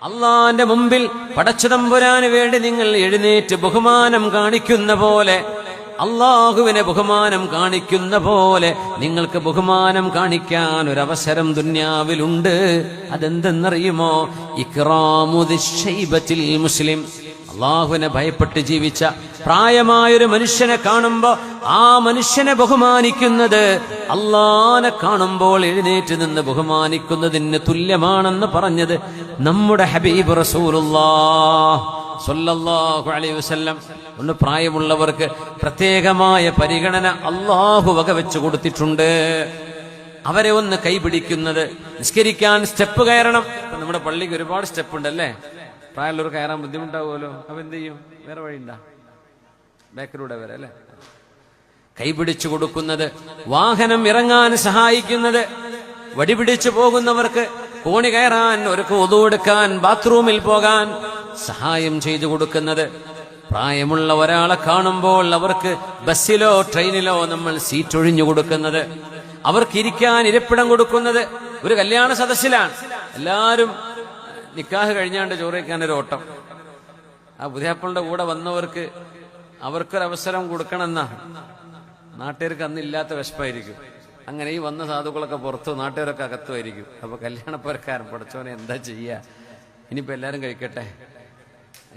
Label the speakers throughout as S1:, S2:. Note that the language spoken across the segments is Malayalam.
S1: അള്ളാന്റെ മുമ്പിൽ പടച്ചതമ്പുരാന് വേണ്ടി നിങ്ങൾ എഴുന്നേറ്റ് ബഹുമാനം കാണിക്കുന്ന പോലെ, അള്ളാഹുവിനെ ബഹുമാനം കാണിക്കുന്ന പോലെ നിങ്ങൾക്ക് ബഹുമാനം കാണിക്കാൻ ഒരവസരം ദുന്യാവിലുണ്ട്. അതെന്തെന്നറിയുമോ? ഇക്റാമുദിശ്ശൈബത്തിൽ മുസ്ലിം. അള്ളാഹുവിനെ ഭയപ്പെട്ട് ജീവിച്ച പ്രായമായൊരു മനുഷ്യനെ കാണുമ്പോ ആ മനുഷ്യനെ ബഹുമാനിക്കുന്നത് അള്ളാനെ കാണുമ്പോൾ എഴുന്നേറ്റ് നിന്ന് ബഹുമാനിക്കുന്നതിന് തുല്യമാണെന്ന് പറഞ്ഞത് നമ്മുടെ ഹബീബ് റസൂലുള്ളാഹ് സ്വല്ലല്ലാഹു അലൈഹി വസല്ലം. ഒന്ന് പ്രായമുള്ളവർക്ക് പ്രത്യേകമായ പരിഗണന അള്ളാഹു വകവെച്ചു കൊടുത്തിട്ടുണ്ട്. അവരെ ഒന്ന് കൈപിടിക്കുന്നത്, നിസ്കരിക്കാൻ സ്റ്റെപ്പ് കയറണം. നമ്മുടെ പള്ളിക്ക് ഒരുപാട് സ്റ്റെപ്പ് ഉണ്ടല്ലേ, പ്രായമുള്ളവർ കയറാൻ ബുദ്ധിമുട്ടാവുമല്ലോ. അപ്പൊ എന്ത് ചെയ്യും? വേറെ വഴിയുണ്ടാ? ബാക്കിലൂടെ വരെ അല്ലെ. കൈപിടിച്ചു കൊടുക്കുന്നത്, വാഹനം ഇറങ്ങാൻ സഹായിക്കുന്നത്, വടിപിടിച്ചു പോകുന്നവർക്ക് കോണി കയറാൻ, ഒരു wudu എടുക്കാൻ, ബാത്റൂമിൽ പോകാൻ സഹായം ചെയ്തു കൊടുക്കുന്നത്, പ്രായമുള്ള ഒരാളെ കാണുമ്പോൾ അവർക്ക് ബസ്സിലോ ട്രെയിനിലോ നമ്മൾ സീറ്റ് ഒഴിഞ്ഞു കൊടുക്കുന്നത്, അവർക്ക് ഇരിക്കാൻ ഇരിപ്പിടം കൊടുക്കുന്നത്. ഒരു കല്യാണ സദസ്സിലാണ്, എല്ലാവരും നിക്കാഹ് കഴിഞ്ഞാണ്ട് ചോറ് കഴിക്കാനൊരു ഓട്ടം. ആ പുതിയാപ്പിളുടെ കൂടെ വന്നവർക്ക് അവർക്കൊരവസരം കൊടുക്കണമെന്നാ. നാട്ടുകാർക്ക് അന്നില്ലാത്ത വിശപ്പായിരിക്കും. അങ്ങനെ ഈ വന്ന സാധുക്കളൊക്കെ പുറത്തു, നാട്ടുകാരൊക്കെ അകത്തുമായിരിക്കും. അപ്പൊ കല്യാണപ്പുരക്കാരൻ പടച്ചോനെ എന്താ ചെയ്യാ, ഇനിയിപ്പോ എല്ലാരും കഴിക്കട്ടെ.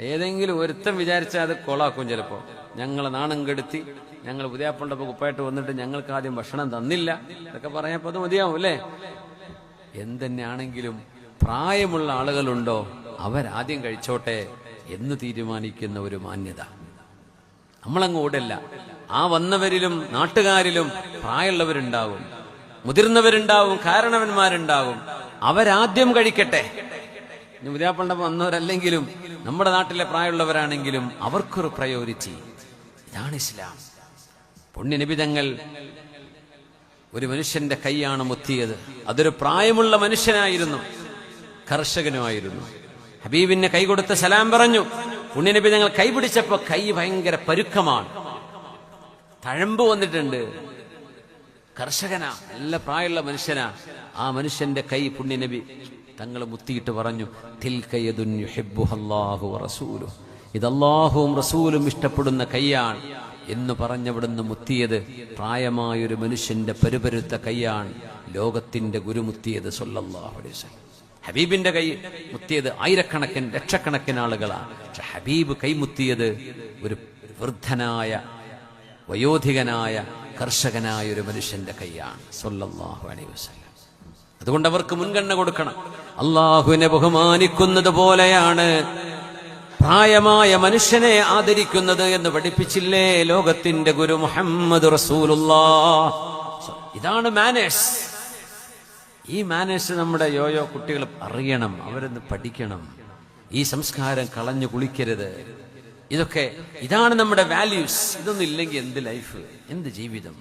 S1: ഏതെങ്കിലും ഒരുത്തം വിചാരിച്ചാൽ അത് കൊളാക്കും. ചിലപ്പോ ഞങ്ങളെ നാണം കെടുത്തി, ഞങ്ങൾ പുതിയാപ്പിളുടെ കുപ്പായിട്ട് വന്നിട്ട് ഞങ്ങൾക്ക് ആദ്യം ഭക്ഷണം തന്നില്ല ഇതൊക്കെ പറയാപ്പോ അത് മതിയാവും അല്ലേ. എന്തെന്നെയാണെങ്കിലും പ്രായമുള്ള ആളുകളുണ്ടോ അവരാദ്യം കഴിച്ചോട്ടെ എന്ന് തീരുമാനിക്കുന്ന ഒരു മാന്യത നമ്മളങ്ങ് ഓടല്ല. ആ വന്നവരിലും നാട്ടുകാരിലും പ്രായമുള്ളവരുണ്ടാവും, മുതിർന്നവരുണ്ടാവും, കാരണവന്മാരുണ്ടാവും. അവരാദ്യം കഴിക്കട്ടെ. പുതിയാപ്പണ്ട വന്നവരല്ലെങ്കിലും നമ്മുടെ നാട്ടിലെ പ്രായമുള്ളവരാണെങ്കിലും അവർക്കൊരു പ്രയോറിറ്റി. ഇതാണ് ഇസ്ലാം. പുണ്യനിബിതങ്ങൾ ഒരു മനുഷ്യന്റെ കൈയാണ് മുത്തിയത്. അതൊരു പ്രായമുള്ള മനുഷ്യനായിരുന്നു, കർഷകനുമായിരുന്നു. ഹബീബിനെ കൈ കൊടുത്ത് സലാം പറഞ്ഞു. പുണ്യനബി ഞങ്ങൾ കൈ പിടിച്ചപ്പോ കൈ ഭയങ്കര പരുക്കമാണ്, തഴമ്പ് വന്നിട്ടുണ്ട്. കർഷകനാ, നല്ല പ്രായമുള്ള മനുഷ്യനാ. ആ മനുഷ്യന്റെ കൈ പുണ്യനബി തങ്ങൾ മുത്തിയിട്ട് പറഞ്ഞു, തിൽകയദുൻ യുഹിബ്ബുഹല്ലാഹു വറസൂലുഹു, ഇത് അല്ലാഹുവും റസൂലും ഇഷ്ടപ്പെടുന്ന കൈയാണ് എന്ന് പറഞ്ഞവിടുന്ന് മുത്തിയത് പ്രായമായൊരു മനുഷ്യന്റെ പരുപരുത്ത കൈയാണ്. ലോകത്തിന്റെ ഗുരു മുത്തിയത് സ്വല്ലല്ലാഹു അലൈഹി വസല്ലം. ഹബീബിന്റെ കൈ മുത്തിയത് ആയിരക്കണക്കിന് ലക്ഷക്കണക്കിന് ആളുകളാണ്. പക്ഷെ ഹബീബ് കൈമുത്തിയത് ഒരു വൃദ്ധനായ വയോധികനായ കർഷകനായ ഒരു മനുഷ്യന്റെ കൈയാണ് സ്വല്ലല്ലാഹു അലൈഹി വസല്ലം. അതുകൊണ്ട് അവർക്ക് മുൻഗണന കൊടുക്കണം. അള്ളാഹുവിനെ ബഹുമാനിക്കുന്നത് പോലെയാണ് പ്രായമായ മനുഷ്യനെ ആദരിക്കുന്നത് എന്ന് പഠിപ്പിച്ചില്ലേ ലോകത്തിന്റെ ഗുരു മുഹമ്മദ് റസൂലുള്ളാഹ്. ഇതാണ് മാനേഴ്സ്. ഈ മാനേഴ്സ് നമ്മുടെ യോയോ കുട്ടികൾ അറിയണം, അവരൊന്ന് പഠിക്കണം. ഈ സംസ്കാരം കളഞ്ഞു കുളിക്കരുത്. ഇതാണ് നമ്മുടെ വാല്യൂസ്. ഇതൊന്നും ഇല്ലെങ്കിൽ എന്ത് ലൈഫ്, എന്ത് ജീവിതം?